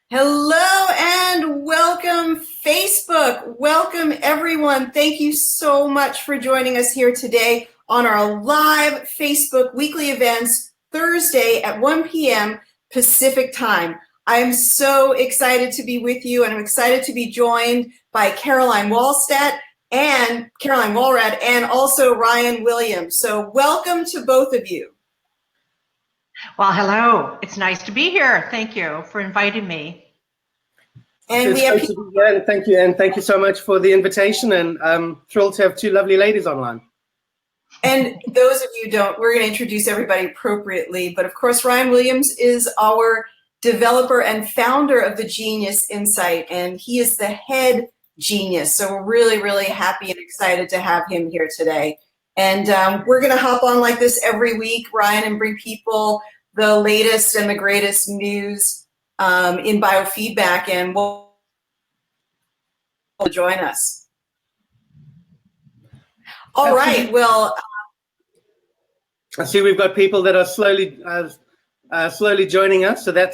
Hello and welcome, Facebook. Welcome, everyone. Thank you so much for joining us here today on our live Facebook weekly events, Thursday at 1 p.m. Pacific time. I am so excited to be with you, and I'm excited to be joined by Caroline Walrad and also Ryan Williams. So welcome to both of you. Well, hello. It's nice to be here. Thank you for inviting me. And we have people. And thank you so much for the invitation. And I'm thrilled to have two lovely ladies online. And those of you who don't, we're going to introduce everybody appropriately. But of course, Ryan Williams is our developer and founder of the Genius Insight, and he is the head genius. So we're really, really happy and excited to have him here today. And we're going to hop on like this every week, Ryan, and bring people the latest and the greatest news in biofeedback, and will join us. All right. Well, I see we've got people that are slowly joining us. So that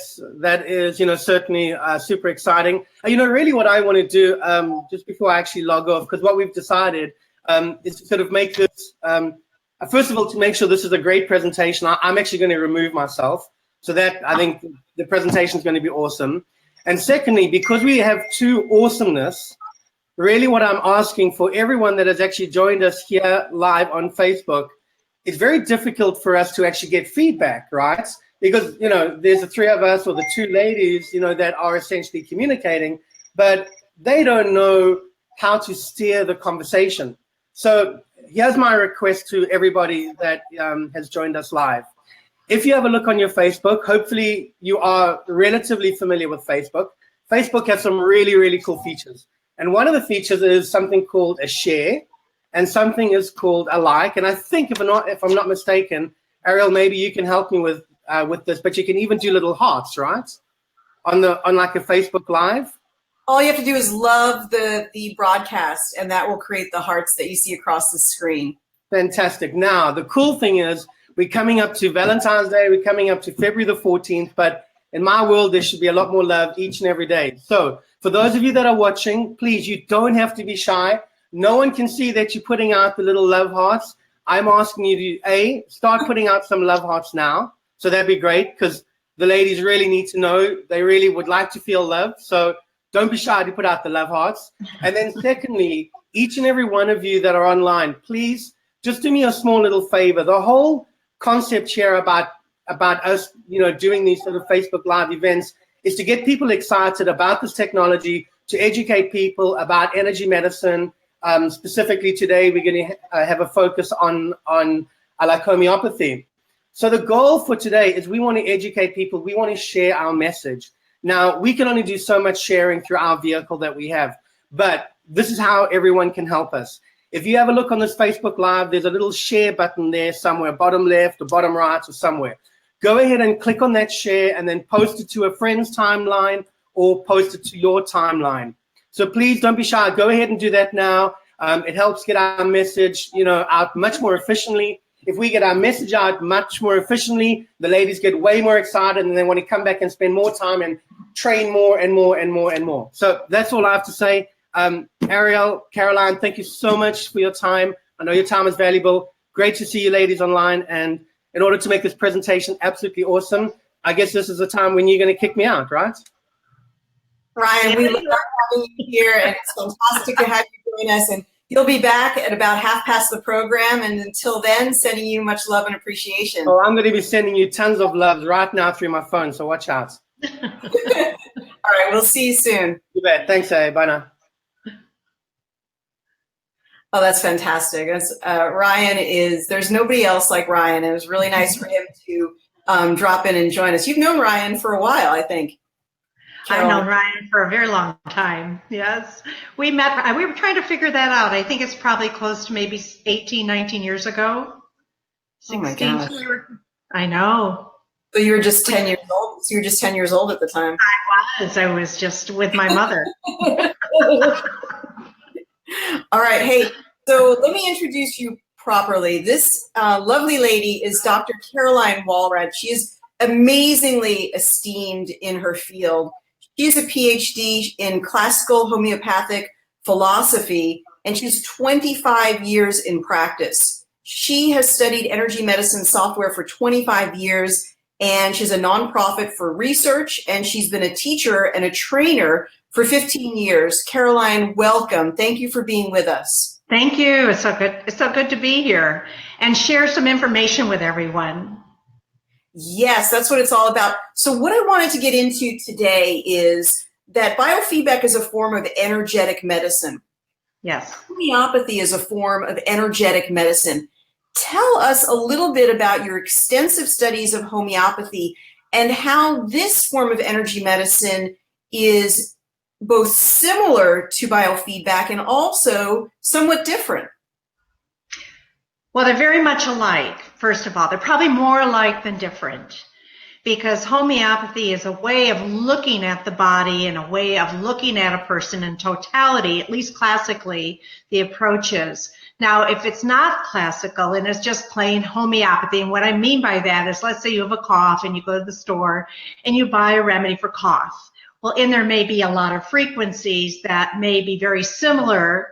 is certainly super exciting. Really what I want to do just before I actually log off, because what we've decided is to sort of make this, first of all, to make sure this is a great presentation. I'm actually going to remove myself, so that I think the presentation is going to be awesome. And secondly, because we have two awesomeness, really what I'm asking for everyone that has actually joined us here live on Facebook, it's very difficult for us to actually get feedback, right? Because, there's the three of us or the two ladies, that are essentially communicating, but they don't know how to steer the conversation. So here's my request to everybody that has joined us live. If you have a look on your Facebook, hopefully you are relatively familiar with Facebook. Facebook has some really, really cool features. And one of the features is something called a share, and something is called a like. And I think, if I'm not mistaken, Ariel, maybe you can help me with this, but you can even do little hearts, right? On like a Facebook Live. All you have to do is love the broadcast, and that will create the hearts that you see across the screen. Fantastic. Now, the cool thing is we're coming up to Valentine's Day. We're coming up to February the 14th. But in my world, there should be a lot more love each and every day. So for those of you that are watching, please, you don't have to be shy. No one can see that you're putting out the little love hearts. I'm asking you to, start putting out some love hearts now. So that'd be great, because the ladies really need to know. They really would like to feel love. So don't be shy to put out the love hearts. And then secondly, each and every one of you that are online, please just do me a small little favor. The whole concept here about us, doing these sort of Facebook Live events is to get people excited about this technology, to educate people about energy medicine. Specifically today, we're going to have a focus on like homeopathy. So the goal for today is we want to educate people. We want to share our message. Now, we can only do so much sharing through our vehicle that we have, but this is how everyone can help us. If you have a look on this Facebook Live, there's a little share button there somewhere, bottom left or bottom right or somewhere. Go ahead and click on that share and then post it to a friend's timeline or post it to your timeline. So please don't be shy. Go ahead and do that now. It helps get our message, out much more efficiently. If we get our message out much more efficiently, the ladies get way more excited and they want to come back and spend more time and train more and more and more and more. So that's all I have to say. Ariel, Caroline, thank you so much for your time. I know your time is valuable. Great to see you ladies online. And in order to make this presentation absolutely awesome, I guess this is the time when you're going to kick me out, right? Ryan, we love having you here, and it's fantastic to have you join us. And you'll be back at about half past the program, and until then, sending you much love and appreciation. Oh, I'm going to be sending you tons of love right now through my phone, so watch out. All right, we'll see you soon. You bet. Thanks, bye now. Oh, that's fantastic. Ryan there's nobody else like Ryan. It was really nice for him to drop in and join us. You've known Ryan for a while, I think. I've known Ryan for a very long time. Yes. We met, we were trying to figure that out. I think it's probably close to maybe 18, 19 years ago. 16. Oh my gosh. I know. So you were just 10 years old. So you were just 10 years old at the time. I was just with my mother. All right. Hey, so let me introduce you properly. This lovely lady is Dr. Caroline Walrad. She is amazingly esteemed in her field. She has a PhD in classical homeopathic philosophy, and she's 25 years in practice. She has studied energy medicine software for 25 years, and she's a nonprofit for research, and she's been a teacher and a trainer for 15 years. Caroline, welcome. Thank you for being with us. Thank you. It's so good. It's so good to be here and share some information with everyone. Yes, that's what it's all about. So what I wanted to get into today is that biofeedback is a form of energetic medicine. Yes. Homeopathy is a form of energetic medicine. Tell us a little bit about your extensive studies of homeopathy and how this form of energy medicine is both similar to biofeedback and also somewhat different. Well, they're very much alike, first of all. They're probably more alike than different, because homeopathy is a way of looking at the body and a way of looking at a person in totality, at least classically, the approaches. Now, if it's not classical and it's just plain homeopathy, and what I mean by that is, let's say you have a cough and you go to the store and you buy a remedy for cough. Well, in there may be a lot of frequencies that may be very similar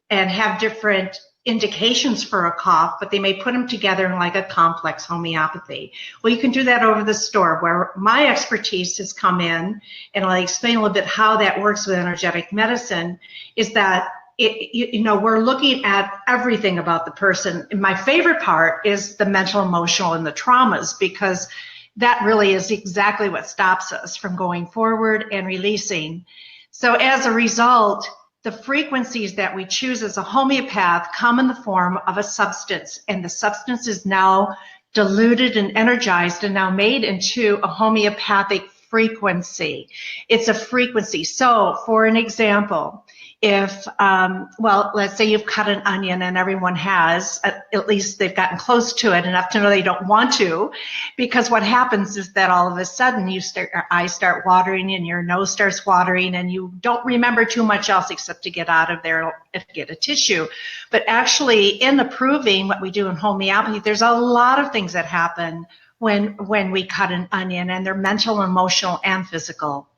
and have different indications for a cough, but they may put them together in like a complex homeopathy. Well, you can do that over the store. Where my expertise has come in, and I'll explain a little bit how that works with energetic medicine, is that we're looking at everything about the person. And my favorite part is the mental, emotional, and the traumas, because that really is exactly what stops us from going forward and releasing. So as a result, the frequencies that we choose as a homeopath come in the form of a substance, and the substance is now diluted and energized and now made into a homeopathic frequency. It's a frequency. So for an example, if, let's say you've cut an onion, and everyone has, at least they've gotten close to it enough to know they don't want to, because what happens is that all of a sudden your eyes start watering and your nose starts watering, and you don't remember too much else except to get out of there and get a tissue. But actually, in the proving, what we do in homeopathy, there's a lot of things that happen when we cut an onion, and they're mental, emotional, and physical.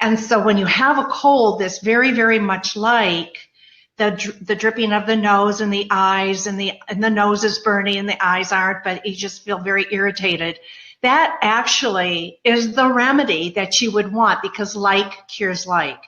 And so when you have a cold that's very, very much like the dripping of the nose and the eyes, and the nose is burning and the eyes aren't, but you just feel very irritated, that actually is the remedy that you would want, because like cures like.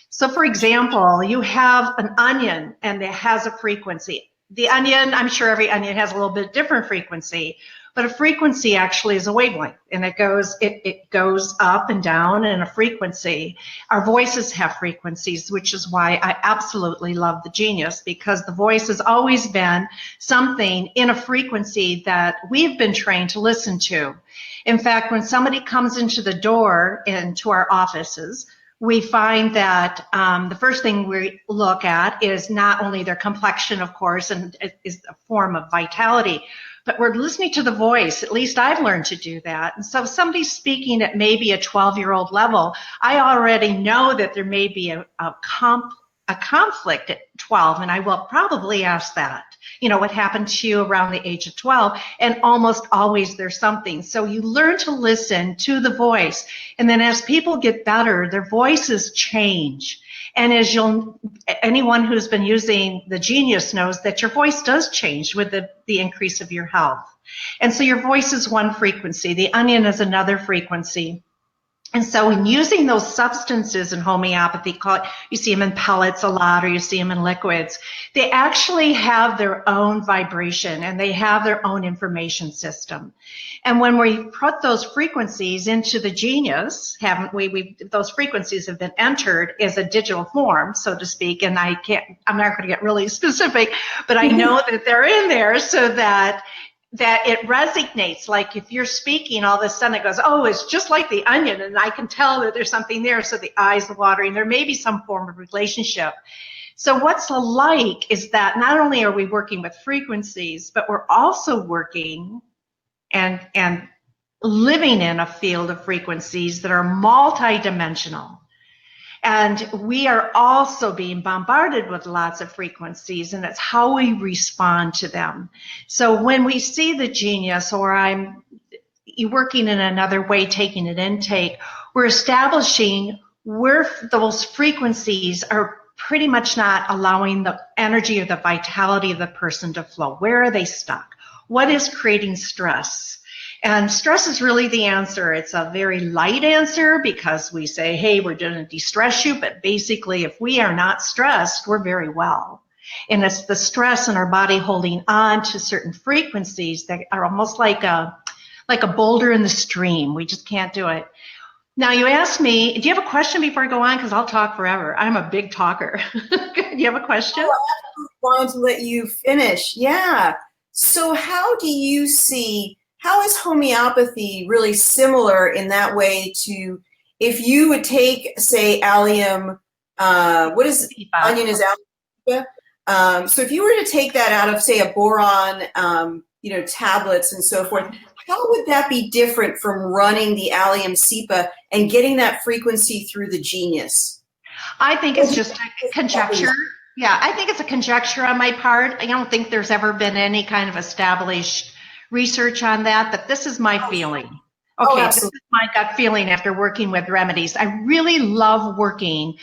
So for example, you have an onion and it has a frequency. The onion, I'm sure every onion has a little bit different frequency, but a frequency actually is a wavelength, and it goes up and down in a frequency. Our voices have frequencies, which is why I absolutely love the Genius, because the voice has always been something in a frequency that we've been trained to listen to. In fact, when somebody comes into the door into our offices, we find that the first thing we look at is not only their complexion, of course, and it is a form of vitality, but we're listening to the voice. At least I've learned to do that. And so if somebody's speaking at maybe a 12-year-old level, I already know that there may be a conflict at 12, and I will probably ask that. What happened to you around the age of 12? And almost always there's something. So you learn to listen to the voice. And then as people get better, their voices change. And as anyone who's been using the Genius knows that your voice does change with the increase of your health. And so your voice is one frequency. The onion is another frequency. And so in using those substances in homeopathy, you see them in pellets a lot, or you see them in liquids, they actually have their own vibration and they have their own information system. And when we put those frequencies into the Genius, haven't we? Those frequencies have been entered as a digital form, so to speak, and I'm not going to get really specific, but I know that they're in there so that it resonates. Like if you're speaking, all of a sudden it goes, oh, it's just like the onion, and I can tell that there's something there, so the eyes are watering. There may be some form of relationship. So what's alike is that not only are we working with frequencies, but we're also working and living in a field of frequencies that are multidimensional. And we are also being bombarded with lots of frequencies, and it's how we respond to them. So when we see the Genius, or I'm working in another way, taking an intake, we're establishing where those frequencies are pretty much not allowing the energy or the vitality of the person to flow. Where are they stuck? What is creating stress? And stress is really the answer. It's a very light answer because we say, hey, we're going to de-stress you. But basically, if we are not stressed, we're very well. And it's the stress in our body holding on to certain frequencies that are almost like a boulder in the stream. We just can't do it. Now, you asked me, do you have a question before I go on? Because I'll talk forever. I'm a big talker. Do you have a question? Oh, I wanted to let you finish. Yeah. So how do you see, how is homeopathy really similar in that way to, if you would take, say, allium, what is onion is allium? So if you were to take that out of, say, a boron, tablets and so forth, how would that be different from running the allium cepa and getting that frequency through the genius? I think it's just a conjecture. Yeah, I think it's a conjecture on my part. I don't think there's ever been any kind of established research on that, but this is my feeling. Okay, this is my gut feeling after working with remedies. I really love working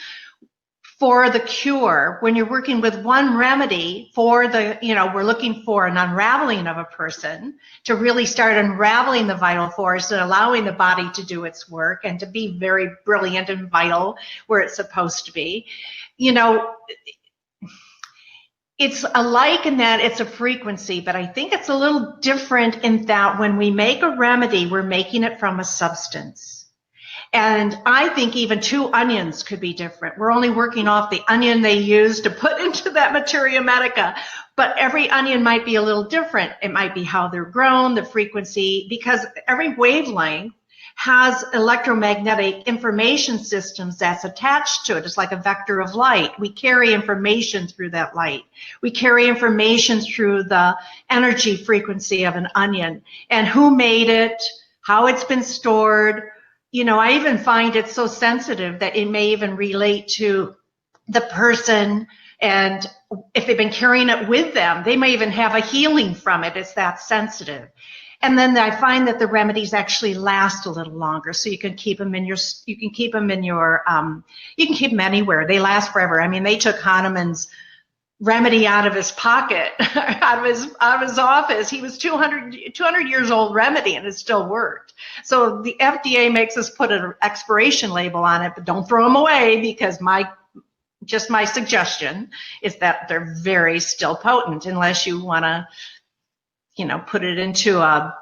for the cure. When you're working with one remedy for the, we're looking for an unraveling of a person to really start unraveling the vital force and allowing the body to do its work and to be very brilliant and vital where it's supposed to be. It's alike in that it's a frequency, but I think it's a little different in that when we make a remedy, we're making it from a substance. And I think even 2 onions could be different. We're only working off the onion they use to put into that materia medica, but every onion might be a little different. It might be how they're grown, the frequency, because every wavelength has electromagnetic information systems that's attached to it. It's like a vector of light. We carry information through that light. We carry information through the energy frequency of an onion and who made it, how it's been stored. I even find it so sensitive that it may even relate to the person, and if they've been carrying it with them, they may even have a healing from it. It's that sensitive. And then I find that the remedies actually last a little longer, so you can keep them you can keep them anywhere. They last forever. I mean, they took Hahnemann's remedy out of his pocket, out of his office. He was 200 years old remedy, and it still worked. So the FDA makes us put an expiration label on it, but don't throw them away, because my suggestion is that they're very still potent, unless you want to, put it into a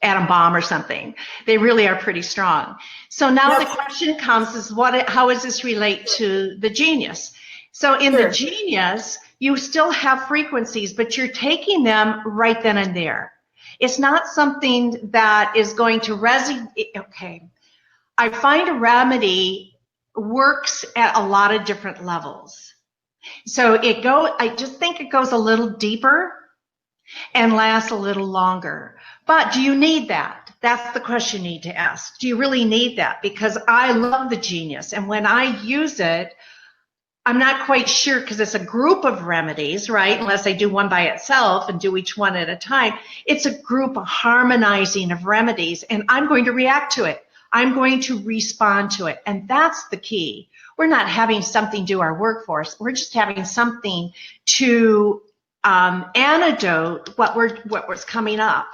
atom bomb or something. They really are pretty strong. So now the question comes is how does this relate to the genius? So in the genius, you still have frequencies, but you're taking them right then and there. It's not something that is going to resonate. Okay, I find a remedy works at a lot of different levels. So I just think it goes a little deeper and lasts a little longer. But do you need that? That's the question you need to ask. Do you really need that? Because I love the genius, and when I use it, I'm not quite sure, because it's a group of remedies, right? Unless I do one by itself and do each one at a time. It's a group, a harmonizing of remedies, and I'm going to react to it. I'm going to respond to it, and that's the key. We're not having something do our work for us. We're just having something to antidote what's coming up.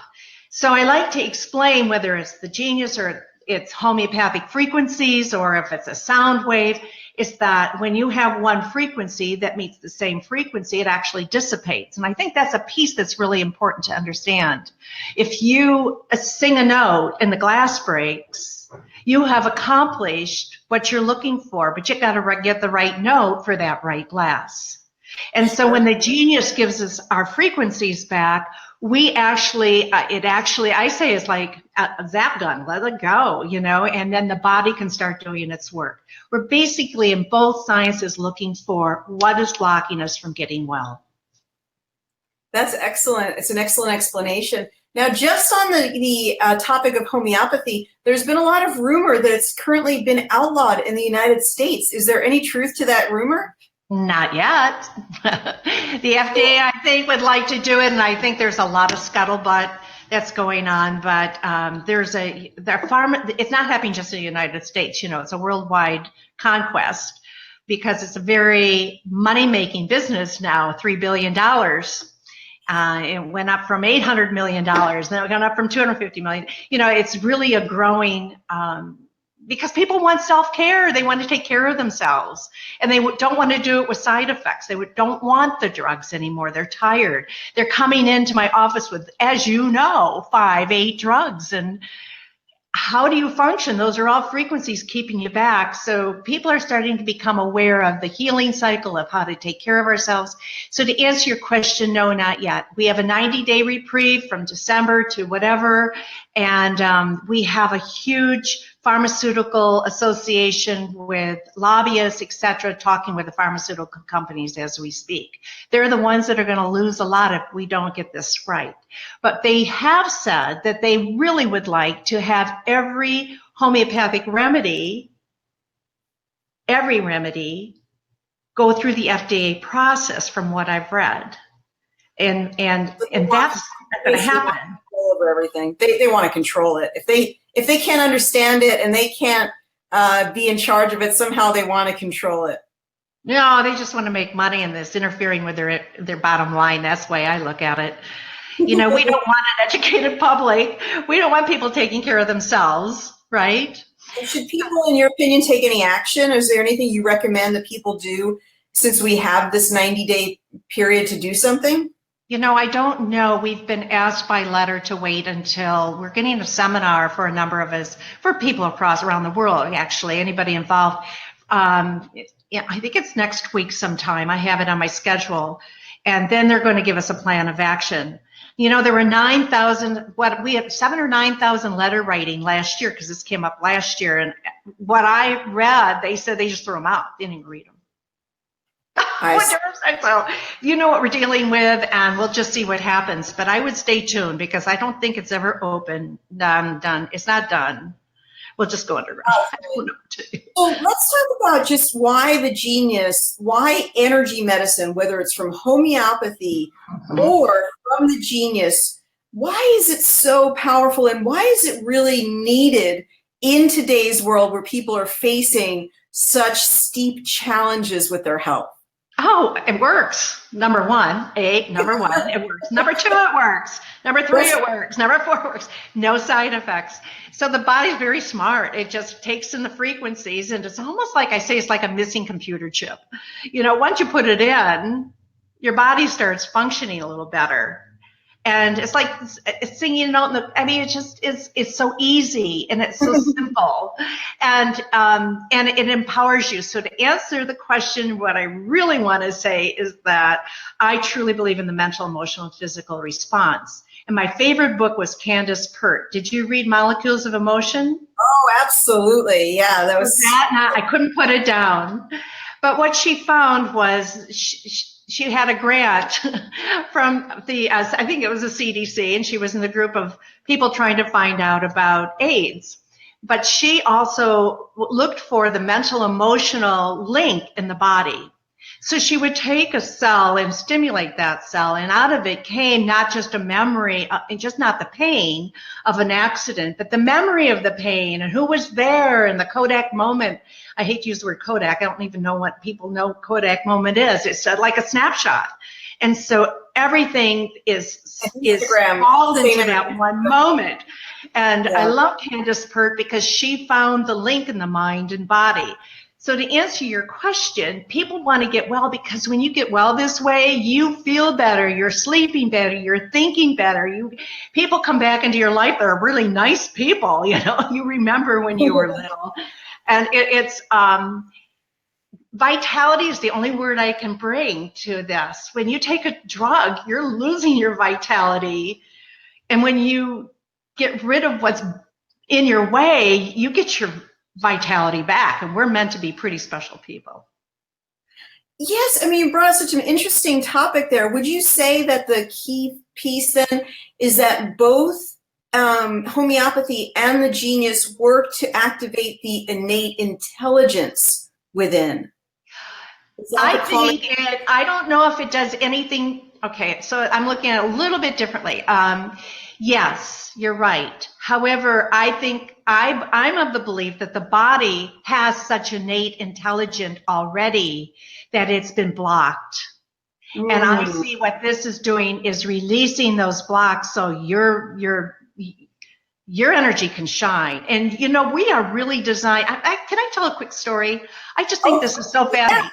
So I like to explain whether it's the genius or it's homeopathic frequencies, or if it's a sound wave, is that when you have one frequency that meets the same frequency, it actually dissipates. And I think that's a piece that's really important to understand. If you sing a note and the glass breaks, you have accomplished what you're looking for, but you got to get the right note for that right glass. And so when the genius gives us our frequencies back, I say it's like a zap gun, let it go, and then the body can start doing its work. We're basically in both sciences looking for what is blocking us from getting well. That's excellent. It's an excellent explanation. Now, just on the topic of homeopathy, there's been a lot of rumor that it's currently been outlawed in the United States. Is there any truth to that rumor? Not yet. The FDA, I think, would like to do it, and I think there's a lot of scuttlebutt that's going on, but it's not happening just in the United States. It's a worldwide conquest because it's a very money-making business now, $3 billion. It went up from $800 million, then it went up from $250 million. It's really a growing, because people want self-care. They want to take care of themselves, and they don't want to do it with side effects. They don't want the drugs anymore. They're tired. They're coming into my office with, as you know, 5, 8 drugs, and how do you function? Those are all frequencies keeping you back. So people are starting to become aware of the healing cycle, of how to take care of ourselves. So to answer your question, no, not yet. We have a 90-day reprieve from December to whatever, and we have a huge pharmaceutical association with lobbyists, et cetera, talking with the pharmaceutical companies as we speak. They're the ones that are going to lose a lot if we don't get this right. But they have said that they really would like to have every homeopathic remedy, go through the FDA process, from what I've read. And that's not going to happen. Over everything. They want to control it. If they can't understand it and they can't be in charge of it, somehow they want to control it. No, they just want to make money, and this interfering with their bottom line. That's the way I look at it. We don't want an educated public. We don't want people taking care of themselves, right? Should people, in your opinion, take any action? Is there anything you recommend that people do since we have this 90-day period to do something? I don't know. We've been asked by letter to wait until we're getting a seminar for a number of us, for people around the world, actually, anybody involved. I think it's next week sometime. I have it on my schedule. And then they're going to give us a plan of action. There were 9,000, we had 7,000 or 9,000 letter writing last year, because this came up last year. And what I read, they said they just threw them out. They didn't even read them. So you know what we're dealing with, and we'll just see what happens. But I would stay tuned, because I don't think it's ever done. It's not done. We'll just go underground. So let's talk about just why why energy medicine, whether it's from homeopathy or from the genius, why is it so powerful, and why is it really needed in today's world where people are facing such steep challenges with their health? Oh, it works. Number one, it works. Number 2, it works. Number 3, it works. Number 4, it works. No side effects. So the body's very smart. It just takes in the frequencies, and it's almost like, I say, it's like a missing computer chip. Once you put it in, your body starts functioning a little better. And it's like singing out in the, it's so easy, and it's so simple, and it empowers you. So to answer the question, what I really want to say is that I truly believe in the mental, emotional, and physical response. And my favorite book was Candace Pert. Did you read Molecules of Emotion? Oh, absolutely. Yeah, that was I couldn't put it down. But what she found was she had a grant from the, I think it was the CDC, and she was in the group of people trying to find out about AIDS. But she also looked for the mental emotional link in the body. So she would take a cell and stimulate that cell, and out of it came not just a memory, just not the pain of an accident, but the memory of the pain and who was there in the Kodak moment. I hate to use the word Kodak. I don't even know what people know Kodak moment is. It's like a snapshot. And so everything is called into that one moment. And I love Candace Pert because she found the link in the mind and body. So to answer your question, people want to get well because when you get well this way, you feel better, you're sleeping better, you're thinking better. People come back into your life that are really nice people, you remember when you were little. And it's vitality is the only word I can bring to this. When you take a drug, you're losing your vitality. And when you get rid of what's in your way, you get your vitality back, and we're meant to be pretty special people. Yes, you brought up such an interesting topic there. Would you say that the key piece then is that both homeopathy and the genius work to activate the innate intelligence within? I don't know if it does anything. Okay, so I'm looking at it a little bit differently. Yes, you're right. However, I think I'm of the belief that the body has such innate intelligence already that it's been blocked. And I see what this is doing is releasing those blocks so your energy can shine. And you know, we are really designed. Can I tell a quick story? I just think this is so fascinating.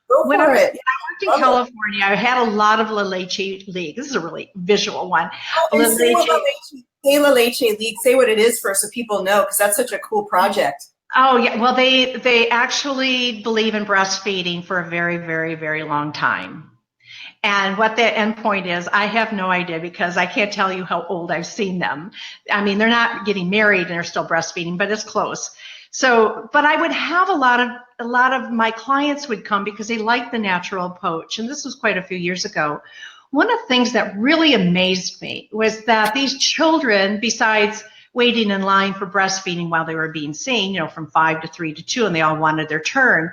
Go When for I it. worked in California, I had a lot of La Leche League. This is a really visual one. And say what La Leche, say La Leche League, say what it is first so people know, because that's such a cool project. Oh yeah, well they actually believe in breastfeeding for a very, very, very long time. And what the end point is, I have no idea because I can't tell you how old I've seen them. I mean, they're not getting married and they're still breastfeeding, but it's close. So, but I would have a lot of my clients would come because they like the natural approach. And this was quite a few years ago. One of the things that really amazed me was that these children, besides waiting in line for breastfeeding while they were being seen, you know, from 5 to 3 to 2, and they all wanted their turn,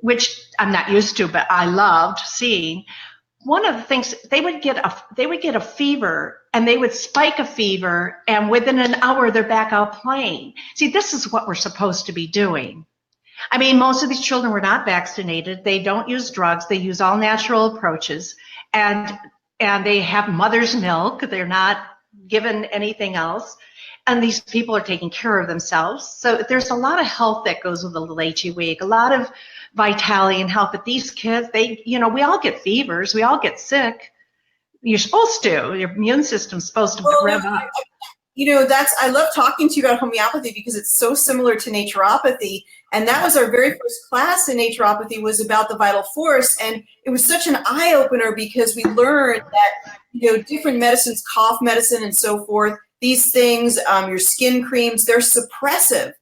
which I'm not used to, but I loved seeing. One of the things they would get a fever and they would spike a fever and within an hour they're back out playing. See, this is what we're supposed to be doing. I mean, most of these children were not vaccinated. They don't use drugs. They use all natural approaches and they have mother's milk. They're not given anything else. And these people are taking care of themselves. So there's a lot of health that goes with the Leche Week, a lot of vitality and health. But these kids, we all get fevers. We all get sick. You're supposed to. Your immune system's supposed to rev up. I love talking to you about homeopathy because it's so similar to naturopathy. And that was our very first class in naturopathy, was about the vital force. And it was such an eye opener because we learned that, different medicines, cough medicine and so forth, these things, your skin creams, they're suppressive.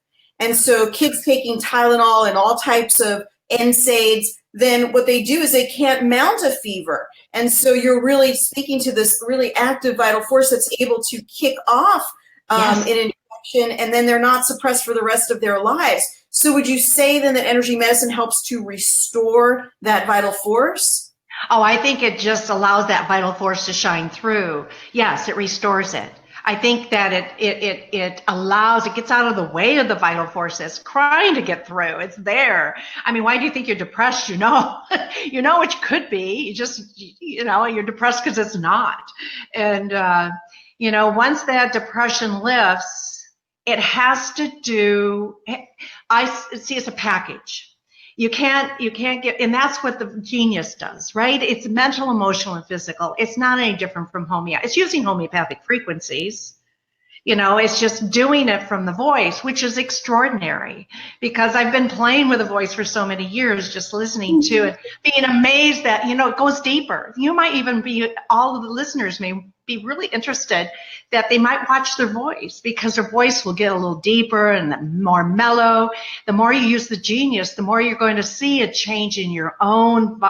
And so kids taking Tylenol and all types of NSAIDs, then what they do is they can't mount a fever. And so you're really speaking to this really active vital force that's able to kick off an infection, and then they're not suppressed for the rest of their lives. So would you say then that energy medicine helps to restore that vital force? Oh, I think it just allows that vital force to shine through. Yes, it restores it. I think that it allows, it gets out of the way of the vital force that's crying to get through. It's there. I mean, why do you think you're depressed? You know what you could be. You just, you're depressed because it's not. And, once that depression lifts, it has to do, I see it's a package. You can't get, and that's what the genius does, right? It's mental, emotional, and physical. It's not any different from homeopathy. It's using homeopathic frequencies. It's just doing it from the voice, which is extraordinary because I've been playing with the voice for so many years, just listening to it, being amazed that, it goes deeper. You might even be, all of the listeners may be really interested that they might watch their voice because their voice will get a little deeper and more mellow. The more you use the genius, the more you're going to see a change in your own.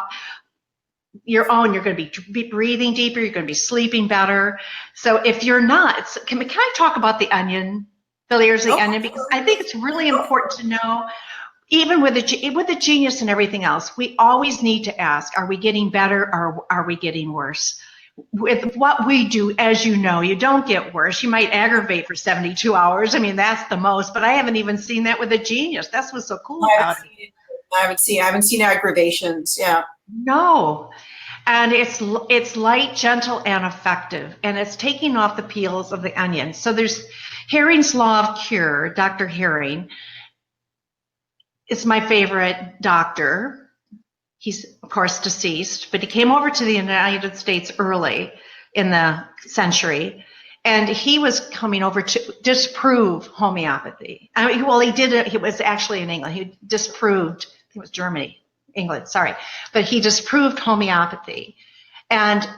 You're going to be breathing deeper. You're going to be sleeping better. So if you're not, can I talk about the onion, the layers of the onion? Because I think it's really important to know, even with the genius and everything else, we always need to ask, are we getting better or are we getting worse? With what we do, as you know, you don't get worse. You might aggravate for 72 hours. I mean, that's the most, but I haven't even seen that with a genius. That's what's so cool about it. I haven't seen aggravations. Yeah. No. And it's light, gentle, and effective. And it's taking off the peels of the onion. So there's Herring's Law of Cure, Dr. Herring. It's my favorite doctor. He's, of course, deceased, but he came over to the United States early in the century. And he was coming over to disprove homeopathy. I mean, well, he did it. He was actually in England. He disproved, I think it was Germany. England, sorry, but he disproved homeopathy. And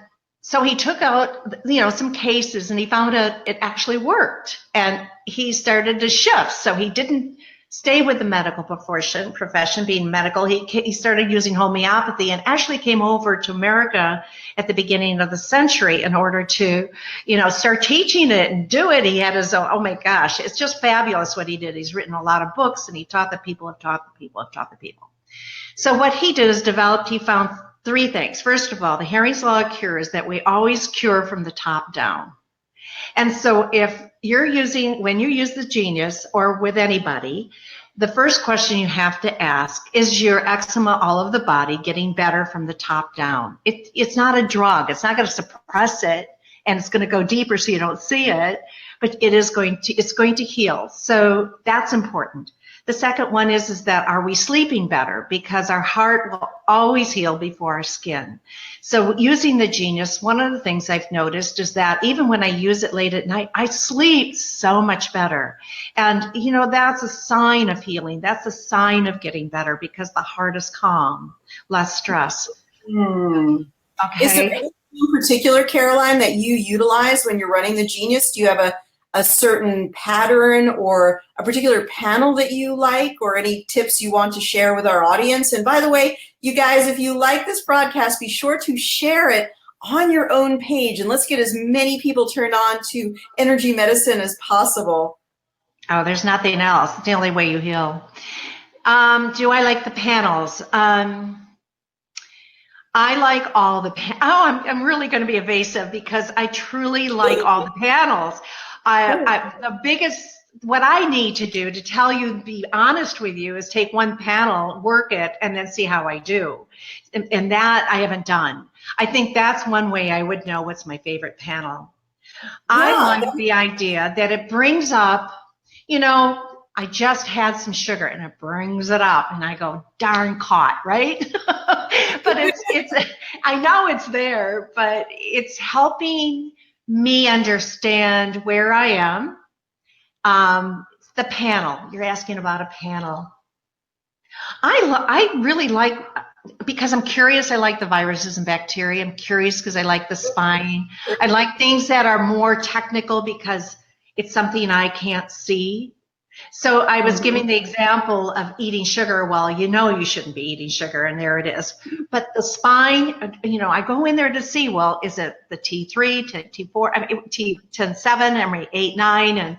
so he took out, some cases and he found out it actually worked. And he started to shift. So he didn't stay with the medical profession being medical. He started using homeopathy and actually came over to America at the beginning of the century in order to, start teaching it and do it. He had his own, oh my gosh, it's just fabulous what he did. He's written a lot of books and he taught the people have taught the people have taught the people. So what he did is he found three things. First of all, the Herring's Law of Cure is that we always cure from the top down. And so when you use the Genius or with anybody, the first question you have to ask is your eczema all over the body getting better from the top down? It's not a drug. It's not going to suppress it, and it's going to go deeper so you don't see it, but it's going to heal. So that's important. The second one is that are we sleeping better? Because our heart will always heal before our skin. So using the Genius, one of the things I've noticed is that even when I use it late at night, I sleep so much better. And, that's a sign of healing. That's a sign of getting better because the heart is calm, less stress. Okay. Is there anything in particular, Caroline, that you utilize when you're running the Genius? Do you have a certain pattern or a particular panel that you like, or any tips you want to share with our audience? And by the way, you guys, if you like this broadcast, be sure to share it on your own page, and let's get as many people turned on to energy medicine as possible. Oh, there's nothing else. It's the only way you heal. Do I like the panels? I like all the I'm really going to be evasive because I truly like all the panels. What I need to do to tell you, be honest with you, is take one panel, work it, and then see how I do. And that I haven't done. I think that's one way I would know what's my favorite panel. Yeah. I like the idea that it brings up, I just had some sugar and it brings it up and I go, darn caught, right? But I know it's there, but it's helping me understand where I am. The panel, you're asking about a panel. I really like, because I'm curious, I like the viruses and bacteria. I'm curious because I like the spine. I like things that are more technical because it's something I can't see. So I was giving the example of eating sugar. Well, you shouldn't be eating sugar, and there it is. But the spine, I go in there to see, well, is it the T3 to T4, T7, 8, 9, and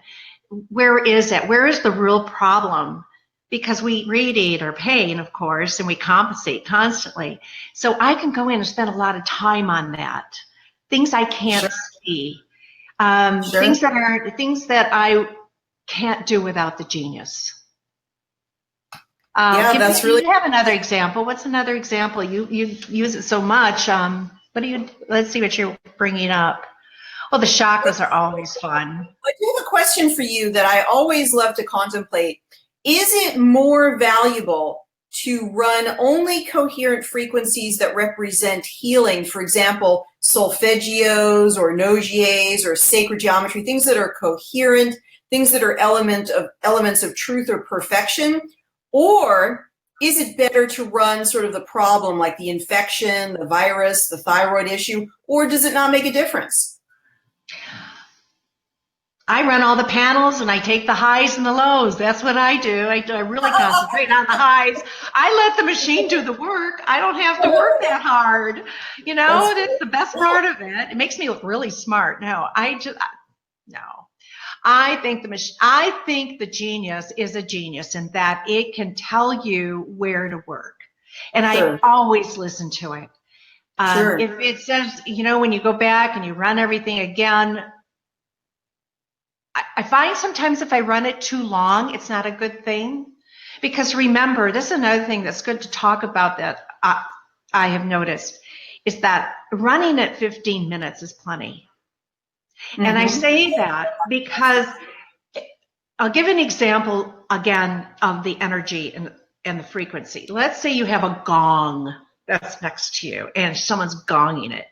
where is it? Where is the real problem? Because we radiate our pain, of course, and we compensate constantly. So I can go in and spend a lot of time on that. Things I can't see. Things that I can't do without the Genius. That's really. You have another example. What's another example? You use it so much. Let's see what you're bringing up. Oh, the chakras are always fun. I do have a question for you that I always love to contemplate. Is it more valuable to run only coherent frequencies that represent healing? For example, solfeggios or nogies or sacred geometry, things that are coherent, things that are elements of truth or perfection? Or is it better to run sort of the problem, like the infection, the virus, the thyroid issue, or does it not make a difference? I run all the panels and I take the highs and the lows. That's what I do. I really concentrate on the highs. I let the machine do the work. I don't have to work that hard. That's the best part of it. It makes me look really smart. No. I think the Genius is a genius in that it can tell you where to work. And I always listen to it. If it says, when you go back and you run everything again, I find sometimes if I run it too long, it's not a good thing. Because remember, this is another thing that's good to talk about that I have noticed, is that running at 15 minutes is plenty. Mm-hmm. And I say that because I'll give an example again of the energy and the frequency. Let's say you have a gong that's next to you and someone's gonging it.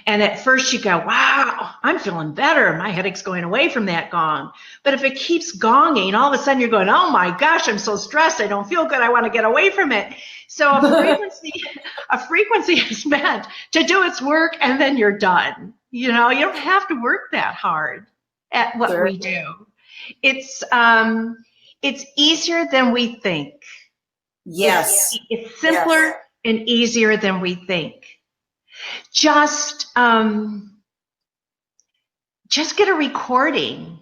And at first you go, wow, I'm feeling better. My headache's going away from that gong. But if it keeps gonging, all of a sudden you're going, oh my gosh, I'm so stressed. I don't feel good. I want to get away from it. So a frequency is meant to do its work and then you're done. You don't have to work that hard at what we do. It's easier than we think. Yes. It's simpler and easier than we think. Just get a recording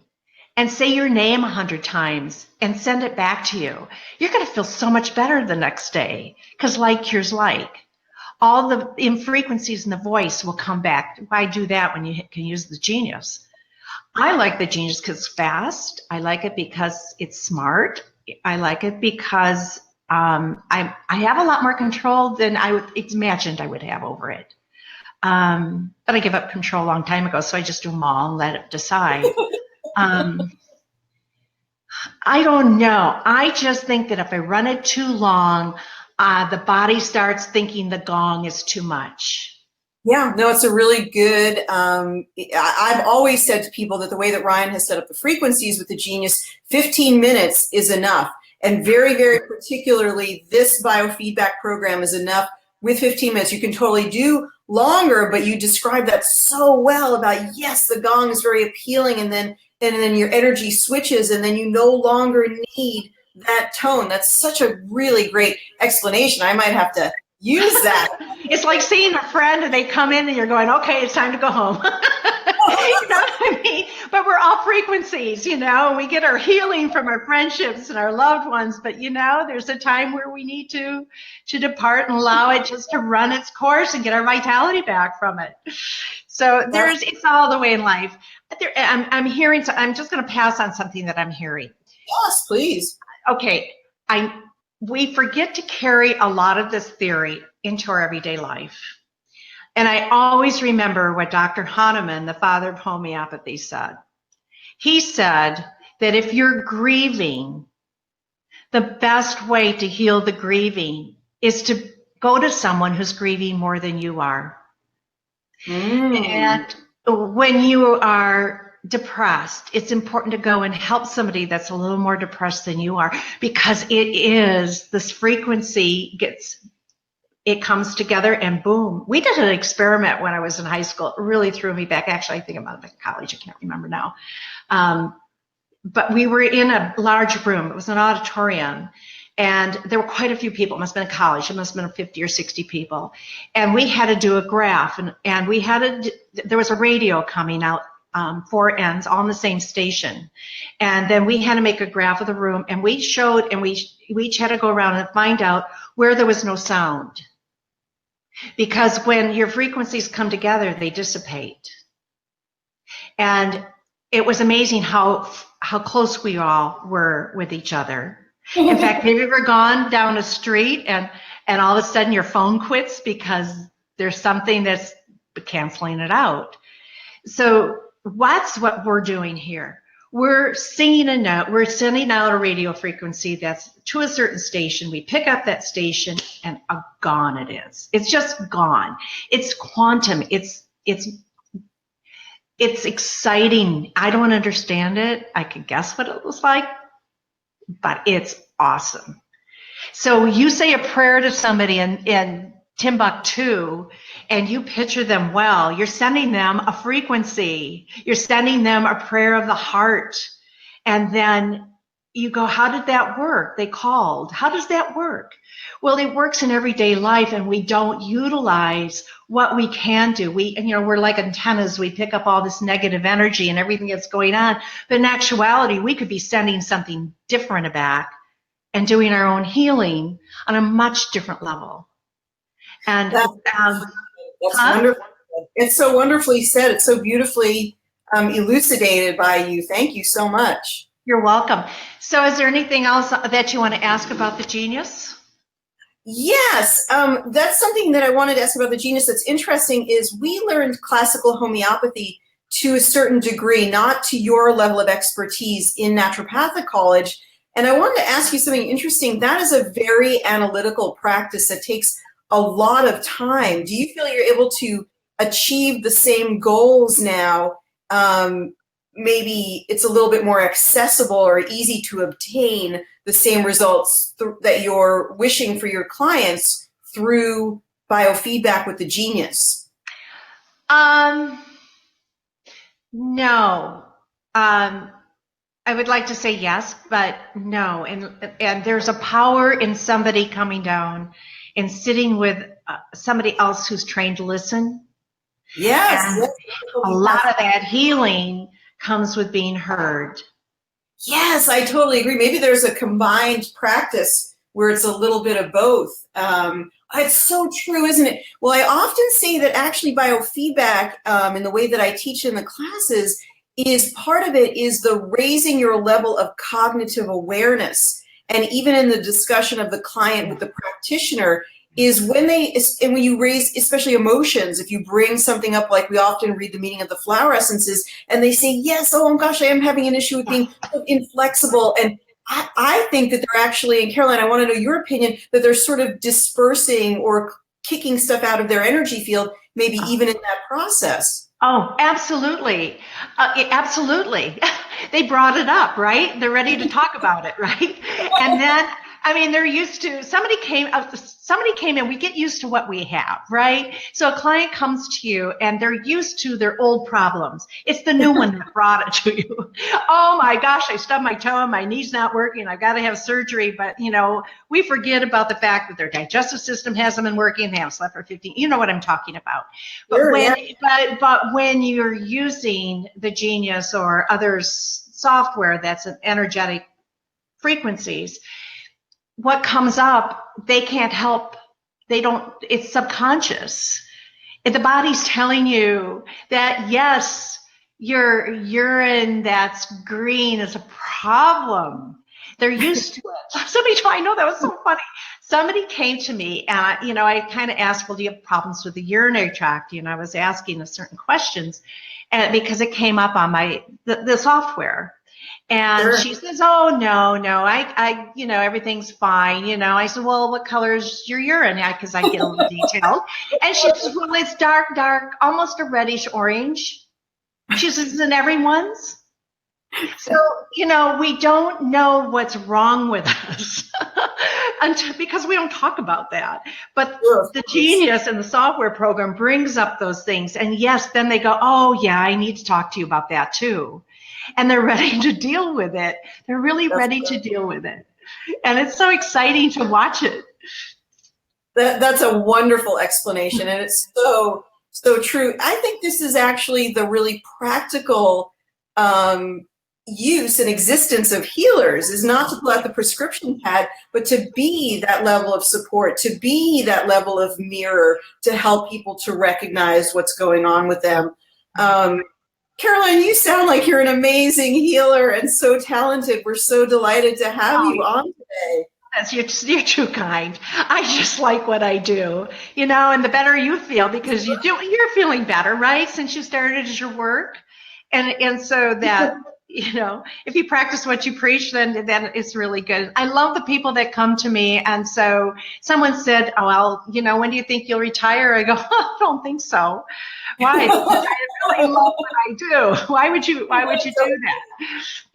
and say your name 100 times and send it back to you. You're going to feel so much better the next day because like cures like. All the frequencies in the voice will come back. Why do that when you can use the Genius? I like the Genius because it's fast. I like it because it's smart. I like it because I have a lot more control than I would imagined I would have over it. But I gave up control a long time ago, so I just do them all and let it decide. I don't know. I just think that if I run it too long, the body starts thinking the gong is too much. Yeah, no, it's a really good, I've always said to people that the way that Ryan has set up the frequencies with the Genius, 15 minutes is enough. And very, very particularly, this biofeedback program is enough with 15 minutes. You can totally do longer, but you describe that so well about, yes, the gong is very appealing, and then your energy switches, and then you no longer need that tone. That's such a really great explanation. I might have to use that. It's like seeing a friend and they come in and you're going, okay, it's time to go home. You know what I mean? But we're all frequencies, you know, we get our healing from our friendships and our loved ones. But, you know, there's a time where we need to depart and allow it just to run its course and get our vitality back from it. So it's all the way in life. I'm hearing, so I'm just going to pass on something that I'm hearing. Yes, please. Okay. We forget to carry a lot of this theory into our everyday life. And I always remember what Dr. Hahnemann, the father of homeopathy, said. He said that if you're grieving, the best way to heal the grieving is to go to someone who's grieving more than you are. And when you are depressed, it's important to go and help somebody that's a little more depressed than you are, because this frequency it comes together and boom. We did an experiment when I was in high school. It really threw me back. Actually, I think I'm out of college. I can't remember now. But we were in a large room. It was an auditorium. And there were quite a few people. It must have been a college. It must have been 50 or 60 people. And we had to do a graph. And there was a radio coming out, 4 ends on the same station. And then we had to make a graph of the room. And we showed, and we each had to go around and find out where there was no sound. Because when your frequencies come together, they dissipate. And it was amazing how close we all were with each other. In fact, have you ever gone down a street and all of a sudden your phone quits because there's something that's canceling it out? So what's what we're doing here? We're singing a note. We're sending out a radio frequency that's to a certain station. We pick up that station and gone it is. It's just gone. It's quantum. It's exciting. I don't understand it. I could guess what it looks like, but it's awesome. So you say a prayer to somebody in Timbuktu and you picture them well. You're sending them a frequency. You're sending them a prayer of the heart. And then you go, how did that work? They called. How does that work? Well, it works in everyday life, and we don't utilize what we can do. We're like antennas. We pick up all this negative energy and everything that's going on. But in actuality, we could be sending something different back and doing our own healing on a much different level. And that's wonderful. It's so wonderfully said. It's so beautifully elucidated by you. Thank you so much. You're welcome. So is there anything else that you want to ask about the Genius? Yes, that's something that I wanted to ask about the Genius that's interesting is we learned classical homeopathy to a certain degree, not to your level of expertise in naturopathic college. And I wanted to ask you something interesting. That is a very analytical practice that takes a lot of time. Do you feel you're able to achieve the same goals now? Maybe it's a little bit more accessible or easy to obtain the same results that you're wishing for your clients through biofeedback with the Genius? No. I would like to say yes, but no. And there's a power in somebody coming down and sitting with somebody else who's trained to listen. Yes. And a lot of that healing comes with being heard. Yes, I totally agree. Maybe there's a combined practice where it's a little bit of both. It's so true, isn't it? Well, I often say that actually biofeedback, in the way that I teach in the classes, is part of it is the raising your level of cognitive awareness. And even in the discussion of the client with the practitioner is when when you raise, especially emotions, if you bring something up, like we often read the meaning of the flower essences, and they say, yes, oh gosh, I am having an issue with being so inflexible. And I think that they're actually, and Caroline, I want to know your opinion, that they're sort of dispersing or kicking stuff out of their energy field, maybe even in that process. Oh, absolutely. Absolutely. They brought it up, right? They're ready to talk about it, right? And then, I mean, they're used to, somebody came in, we get used to what we have, right? So a client comes to you and they're used to their old problems. It's the new one that brought it to you. Oh my gosh, I stubbed my toe and my knee's not working. I've got to have surgery. But, we forget about the fact that their digestive system hasn't been working. They haven't slept for 15, you know what I'm talking about. But Sure, but when you're using the Genius or other software that's an energetic frequencies, what comes up, they can't help. It's subconscious. The body's telling you that, yes, your urine that's green is a problem. They're used to it. I know that was so funny. Somebody came to me and, I kind of asked, well, do you have problems with the urinary tract? I was asking certain questions and because it came up on the software. And sure. she says, oh, no, I everything's fine. I said, well, what color is your urine? Because I get a little detailed. And she says, well, it's dark, almost a reddish orange. She says, isn't everyone's? So, we don't know what's wrong with us because we don't talk about that. But the Genius and the software program brings up those things. And yes, then they go, oh, yeah, I need to talk to you about that too. And they're ready to deal with it. They're really ready to deal with it. And it's so exciting to watch it. That's a wonderful explanation. And it's so true. I think this is actually the really practical use and existence of healers, is not to pull out the prescription pad, but to be that level of support, to be that level of mirror, to help people to recognize what's going on with them. Caroline, you sound like you're an amazing healer and so talented. We're so delighted to have you on today. You're too kind. I just like what I do, and the better you feel because you're feeling better, right? Since you started your work. And so that, if you practice what you preach, then it's really good. I love the people that come to me. And so someone said, oh, well, when do you think you'll retire? I go, I don't think so. Why? I really love what I do. Why would you do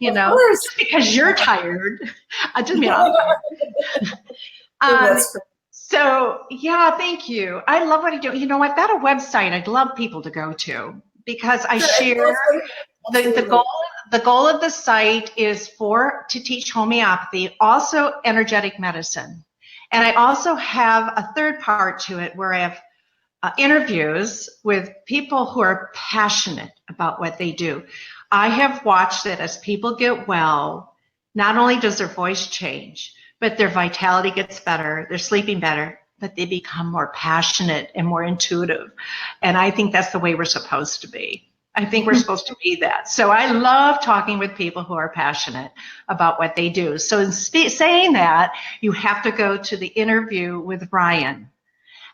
that? Just because you're tired. I just mean I'm tired. So yeah, thank you. I love what I do. I've got a website I'd love people to go to because I share the goal of the site is to teach homeopathy, also energetic medicine. And I also have a third part to it where I have interviews with people who are passionate about what they do. I have watched that as people get well, not only does their voice change, but their vitality gets better, they're sleeping better, but they become more passionate and more intuitive. And I think that's the way we're supposed to be. I think we're supposed to be that. So I love talking with people who are passionate about what they do. So in saying that, you have to go to the interview with Ryan.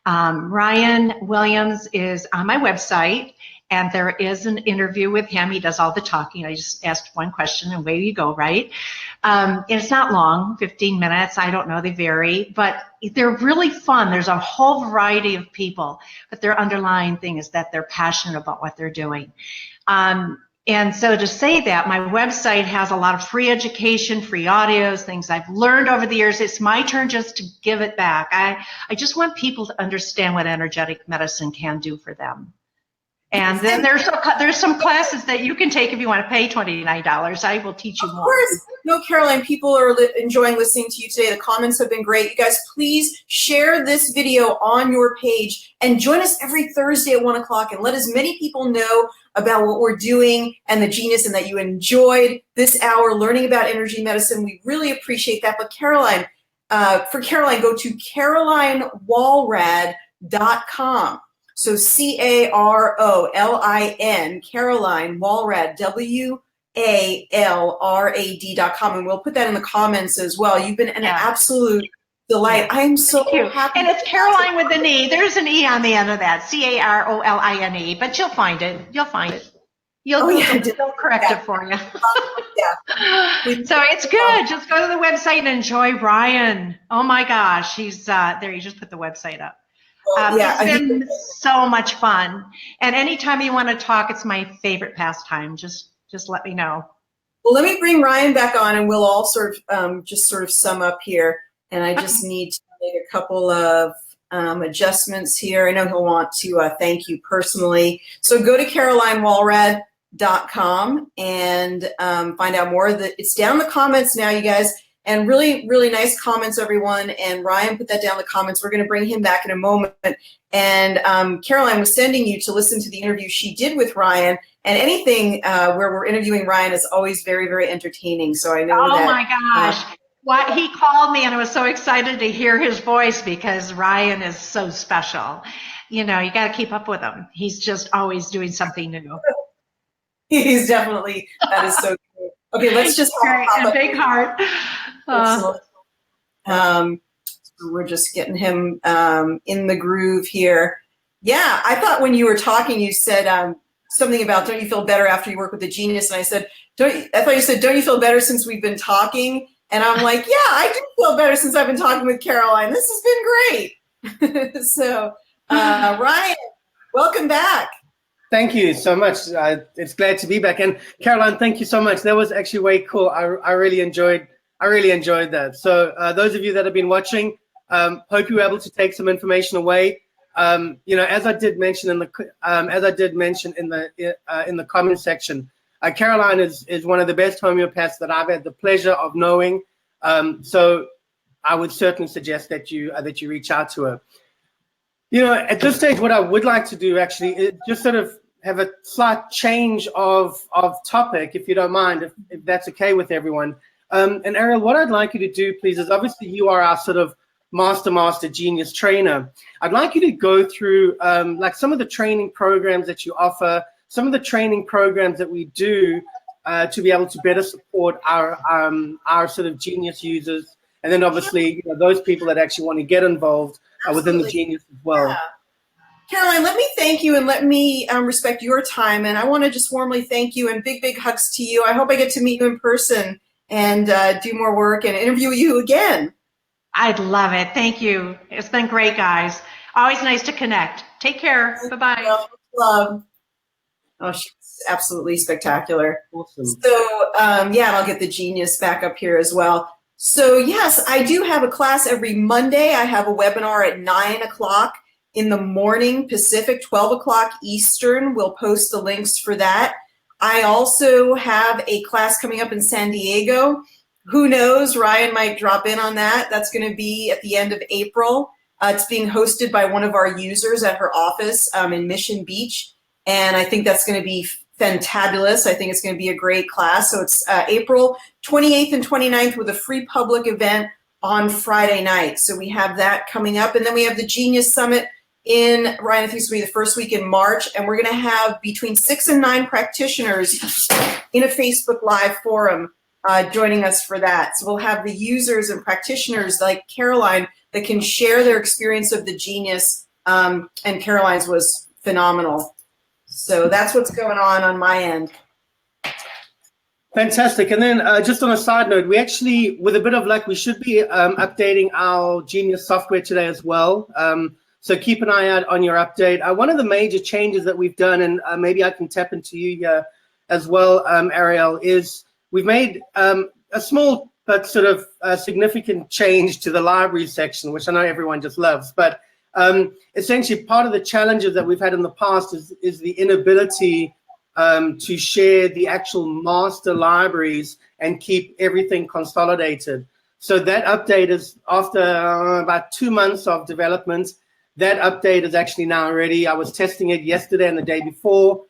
Ryan Williams is on my website, and there is an interview with him. He does all the talking. I just asked one question, and away you go, right? And it's not long, 15 minutes. I don't know, they vary, but they're really fun. There's a whole variety of people, but their underlying thing is that they're passionate about what they're doing. And so to say that, my website has a lot of free education, free audios, things I've learned over the years. It's my turn just to give it back. I just want people to understand what energetic medicine can do for them. And then there's some classes that you can take if you want to pay $29. I will teach you more. Of course. No, Caroline, people are enjoying listening to you today. The comments have been great. You guys, please share this video on your page and join us every Thursday at 1 o'clock and let as many people know about what we're doing and the Genius, and that you enjoyed this hour learning about energy medicine. We really appreciate that. But Caroline, for Caroline, go to carolinewallrad.com. So Carolin, Caroline Walrad, WALRAD.com. And we'll put that in the comments as well. You've been an absolute delight. I am so happy. And it's Caroline with an E. There's an E on the end of that. Caroline, but you'll find it. You'll find it. They'll correct it for you. So it's good. Just go to the website and enjoy Ryan. Oh my gosh, he's there. You just put the website up. It's been so much fun. And anytime you want to talk, it's my favorite pastime. Just let me know. Well, let me bring Ryan back on, and we'll all sort of sum up here. And I just need to make a couple of adjustments here. I know he'll want to thank you personally. So go to CarolineWalrad.com and find out more. It's down in the comments now, you guys. And really, really nice comments, everyone. And Ryan put that down in the comments. We're going to bring him back in a moment. And Caroline was sending you to listen to the interview she did with Ryan. And anything where we're interviewing Ryan is always very, very entertaining. So I know that. Oh my gosh. He called me and I was so excited to hear his voice because Ryan is so special. You know, you got to keep up with him. He's just always doing something new. He's definitely, that is so cool. Okay, let's just a big heart. So we're just getting him in the groove here. Yeah, I thought when you were talking, you said something about, don't you feel better after you work with the genius? And I said, I thought you said, don't you feel better since we've been talking? And I'm like, yeah, I do feel better since I've been talking with Caroline. This has been great. So, Ryan, welcome back. Thank you so much. It's glad to be back. And Caroline, thank you so much. That was actually way cool. I really enjoyed that. So those of you that have been watching, hope you were able to take some information away. As I did mention in the comment section, Caroline is one of the best homeopaths that I've had the pleasure of knowing. So I would certainly suggest that you reach out to her. At this stage, what I would like to do actually is just sort of have a slight change of topic, if you don't mind, if that's okay with everyone. And Ariel, what I'd like you to do, please, is obviously you are our sort of master genius trainer. I'd like you to go through like some of the training programs that you offer, some of the training programs that we do to be able to better support our sort of genius users, and then obviously those people that actually want to get involved within the genius as well. Yeah. Caroline, let me thank you and let me respect your time. And I want to just warmly thank you and big hugs to you. I hope I get to meet you in person and do more work and interview you again. I'd love it. Thank you. It's been great, guys. Always nice to connect. Take care. Bye-bye. Love. Oh, she's absolutely spectacular. Awesome. So, I'll get the genius back up here as well. So, yes, I do have a class every Monday. I have a webinar at 9 o'clock in the morning Pacific, 12 o'clock Eastern. We'll post the links for that. I also have a class coming up in San Diego. Who knows? Ryan might drop in on that. That's going to be at the end of April. It's being hosted by one of our users at her office in Mission Beach. And I think that's going to be fantabulous. I think it's going to be a great class. So it's April 28th and 29th with a free public event on Friday night. So we have that coming up. And then we have the Genius Summit in, Ryan, I think it's going to be the first week in March. And we're going to have between 6 and 9 practitioners in a Facebook Live forum joining us for that. So we'll have the users and practitioners like Caroline that can share their experience of the genius. And Caroline's was phenomenal. So that's what's going on my end. Fantastic. And then just on a side note, we actually, with a bit of luck, we should be updating our Genius software today as well. So keep an eye out on your update. One of the major changes that we've done, and maybe I can tap into you here as well, Ariel, is we've made a small but sort of significant change to the library section, which I know everyone just loves. But essentially, part of the challenges that we've had in the past is the inability to share the actual master libraries and keep everything consolidated. So that update is after about 2 months of development. That update is actually now ready. I was testing it yesterday and the day before.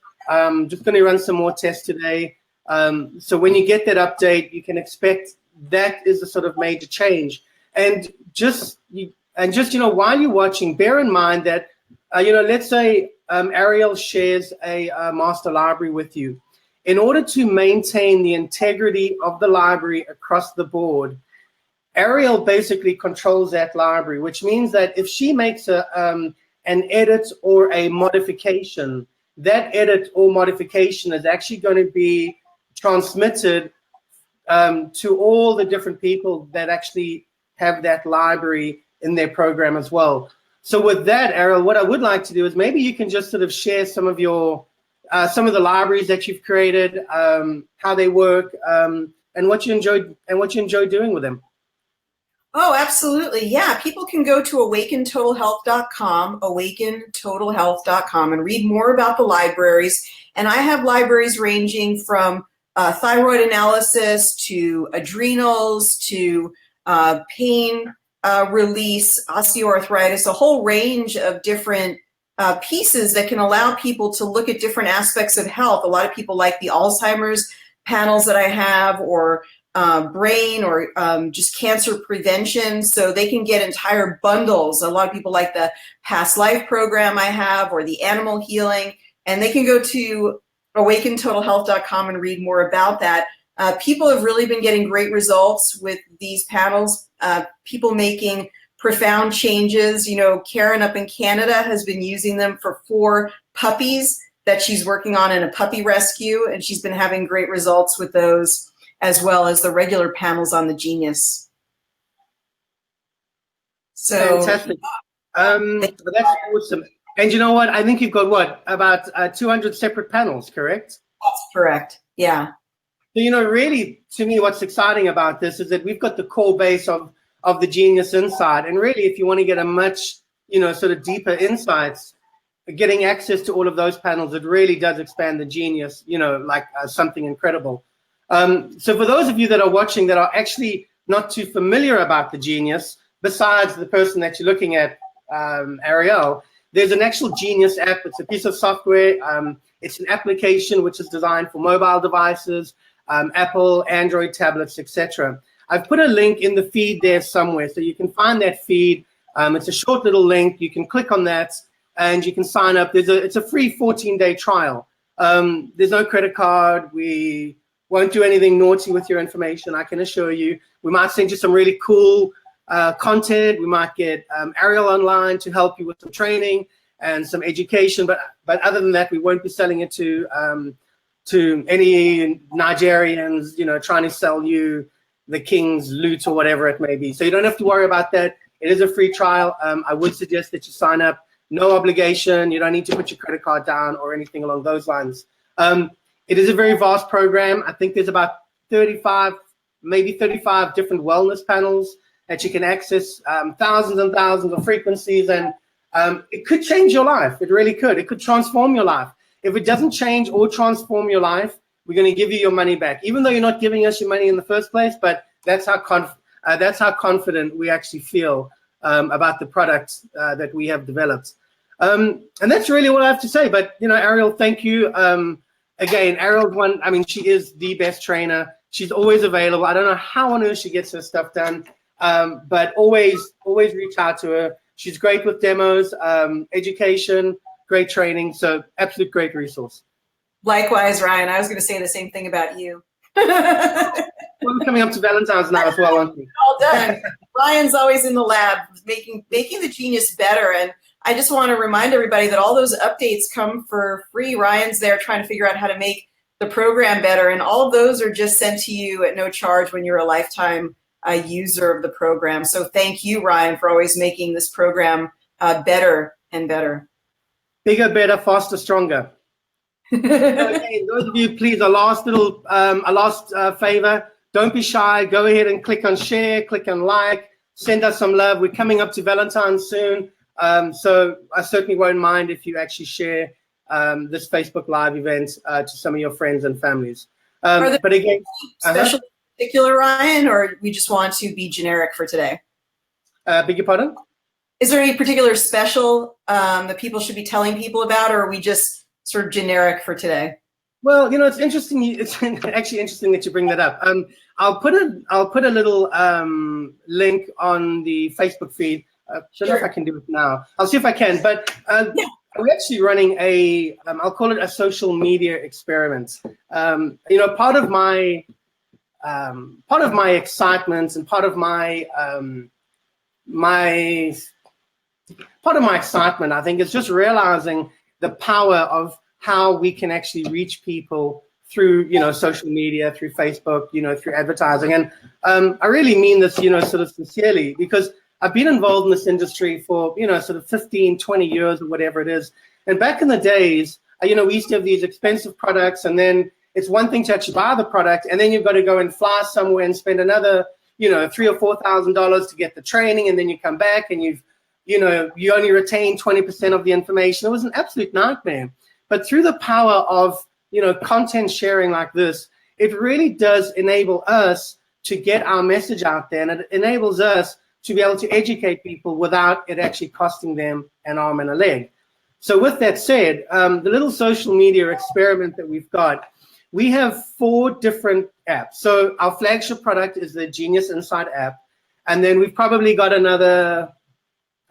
Just going to run some more tests today. So when you get that update, you can expect that is a sort of major change. And just while you're watching, bear in mind that let's say Ariel shares a master library with you. In order to maintain the integrity of the library across the board, Ariel basically controls that library, which means that if she makes an edit or a modification, that edit or modification is actually going to be transmitted to all the different people that actually have that library in their program as well. So with that, Ariel, what I would like to do is maybe you can just sort of share some of your some of the libraries that you've created, how they work, and what you enjoy doing with them. Oh, absolutely. Yeah, people can go to awakentotalhealth.com, awakentotalhealth.com, and read more about the libraries. And I have libraries ranging from thyroid analysis to adrenals to pain release, osteoarthritis, a whole range of different pieces that can allow people to look at different aspects of health. A lot of people like the Alzheimer's panels that I have, or brain, or just cancer prevention, so they can get entire bundles. A lot of people like the past life program I have, or the animal healing, and they can go to awakentotalhealth.com and read more about that. People have really been getting great results with these panels, people making profound changes. Karen up in Canada has been using them for 4 puppies that she's working on in a puppy rescue, and she's been having great results with those, as well as the regular panels on the Genius. So fantastic. That's awesome. And you know what? I think you've got about 200 separate panels, correct? That's correct. Yeah. So, really, to me, what's exciting about this is that we've got the core base of the Genius inside. And really, if you want to get a much, sort of deeper insights, getting access to all of those panels, it really does expand the Genius, like something incredible. So for those of you that are watching that are actually not too familiar about the Genius, besides the person that you're looking at, Ariel, there's an actual Genius app. It's a piece of software. It's an application which is designed for mobile devices, Apple, Android tablets, etc. I've put a link in the feed there somewhere, so you can find that feed. It's a short little link. You can click on that, and you can sign up. It's a free 14-day trial. There's no credit card. We won't do anything naughty with your information, I can assure you. We might send you some really cool content. We might get Ariel online to help you with some training and some education. But other than that, we won't be selling it to any Nigerians, trying to sell you the king's loot or whatever it may be. So you don't have to worry about that. It is a free trial. I would suggest that you sign up. No obligation. You don't need to put your credit card down or anything along those lines. It is a very vast program. I think there's about 35, maybe 35 different wellness panels that you can access, thousands and thousands of frequencies, and it could change your life. It really could. It could transform your life. If it doesn't change or transform your life, we're going to give you your money back, even though you're not giving us your money in the first place. But that's how confident we actually feel about the product that we have developed. And that's really what I have to say. But Ariel, thank you. Again, Ariel's one. I mean, she is the best trainer. She's always available. I don't know how on earth she gets her stuff done, but always reach out to her. She's great with demos, education, great training. So absolute great resource. Likewise, Ryan. I was going to say the same thing about you. We're coming up to Valentine's now as well, aren't we? All done. Ryan's always in the lab making the Genius better. And I just want to remind everybody that all those updates come for free. Ryan's there trying to figure out how to make the program better. And all of those are just sent to you at no charge when you're a lifetime user of the program. So thank you, Ryan, for always making this program better and better. Bigger, better, faster, stronger. Okay, those of you, please, a last favor. Don't be shy. Go ahead and click on share, click on like, send us some love. We're coming up to Valentine's soon. So I certainly won't mind if you actually share this Facebook Live event to some of your friends and families. But again, special particular, Ryan, or we just want to be generic for today? Beg your pardon? Is there any particular special that people should be telling people about, or are we just sort of generic for today? Well, it's interesting. It's actually interesting that you bring that up. I'll put a little link on the Facebook feed Don't know if I can do it now. I'll see if I can. But we're actually running a, I'll call it a social media experiment. Part of my excitement and part of my excitement, I think, is just realizing the power of how we can actually reach people through, social media, through Facebook, through advertising. And I really mean this, sort of sincerely, because I've been involved in this industry for, sort of 15, 20 years or whatever it is. And back in the days, we used to have these expensive products, and then it's one thing to actually buy the product, and then you've got to go and fly somewhere and spend another, $3,000 or $4,000 to get the training, and then you come back and you only retain 20% of the information. It was an absolute nightmare. But through the power of, content sharing like this, it really does enable us to get our message out there, and it enables us to be able to educate people without it actually costing them an arm and a leg. So with that said, the little social media experiment that we've got, we have 4 different apps. So our flagship product is the Genius Insight app. And then we've probably got another,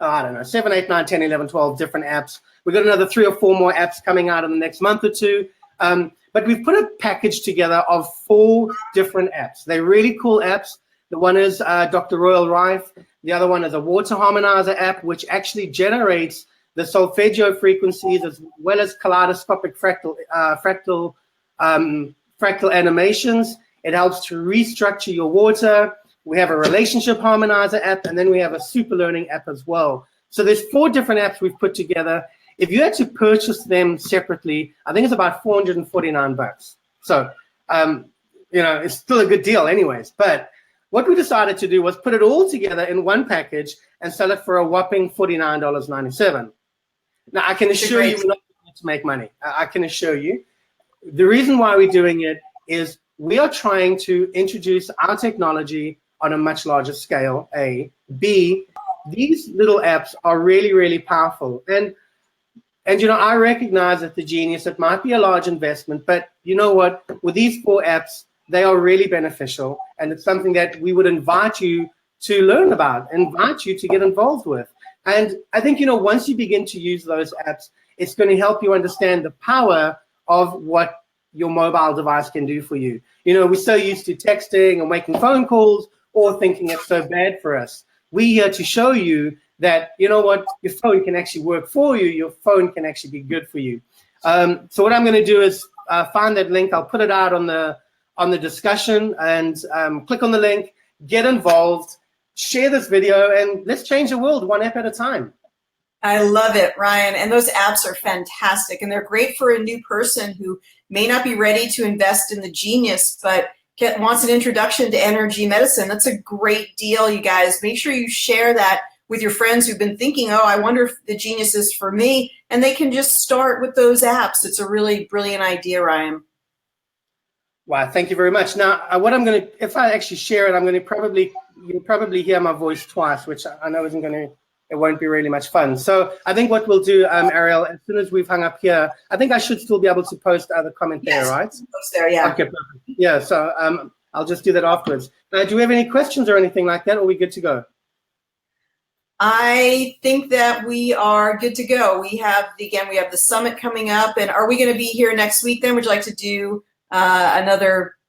7, 8, 9, 10, 11, 12 different apps. We've got another 3 or 4 more apps coming out in the next month or 2. But we've put a package together of 4 different apps. They're really cool apps. The one is Dr. Royal Rife. The other one is a water harmonizer app, which actually generates the solfeggio frequencies as well as kaleidoscopic fractal animations. It helps to restructure your water. We have a relationship harmonizer app, and then we have a super learning app as well. So there's 4 different apps we've put together. If you had to purchase them separately, I think it's about $449. So, it's still a good deal anyways. But what we decided to do was put it all together in one package and sell it for a whopping $49.97. Now, I can assure you we're not doing it to make money. I can assure you. The reason why we're doing it is we are trying to introduce our technology on a much larger scale, A. B, these little apps are really, really powerful. And I recognize that the Genius, it might be a large investment, but you know what? With these 4 apps, they are really beneficial, and it's something that we would invite you to learn about, invite you to get involved with. And I think, once you begin to use those apps, it's going to help you understand the power of what your mobile device can do for you. We're so used to texting or making phone calls or thinking it's so bad for us. We're here to show you that, your phone can actually work for you. Your phone can actually be good for you. So what I'm going to do is find that link. I'll put it out on the discussion, and click on the link, get involved, share this video, and let's change the world one app at a time. I love it, Ryan. And those apps are fantastic, and they're great for a new person who may not be ready to invest in the Genius, but wants an introduction to energy medicine. That's a great deal, you guys. Make sure you share that with your friends who've been thinking, I wonder if the Genius is for me, and they can just start with those apps. It's a really brilliant idea, Ryan. Wow, thank you very much. Now, if I actually share it, you'll probably hear my voice twice, which I know it won't be really much fun. So I think what we'll do, Ariel, as soon as we've hung up here, I think I should still be able to post other comment there, right? Post there, yeah. Okay, perfect. Yeah, so I'll just do that afterwards. Do we have any questions or anything like that, or are we good to go? I think that we are good to go. We have the summit coming up, and are we going to be here next week then? Would you like to do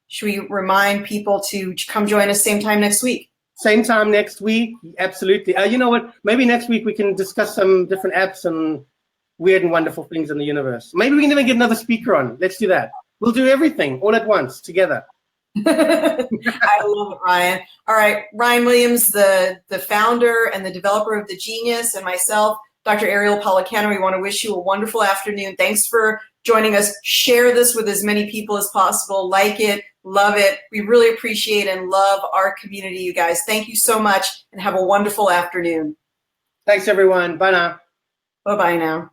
should we remind people to come join us same time next week? Same time next week, absolutely. You know what? Maybe next week we can discuss some different apps and weird and wonderful things in the universe. Maybe we can even get another speaker on. Let's do that. We'll do everything all at once together. I love it, Ryan. All right, Ryan Williams, the founder and the developer of the Genius, and myself, Dr. Ariel Policano, we want to wish you a wonderful afternoon. Thanks for joining us. Share this with as many people as possible. Like it, love it. We really appreciate and love our community, you guys. Thank you so much, and have a wonderful afternoon. Thanks, everyone. Bye now. Bye-bye now.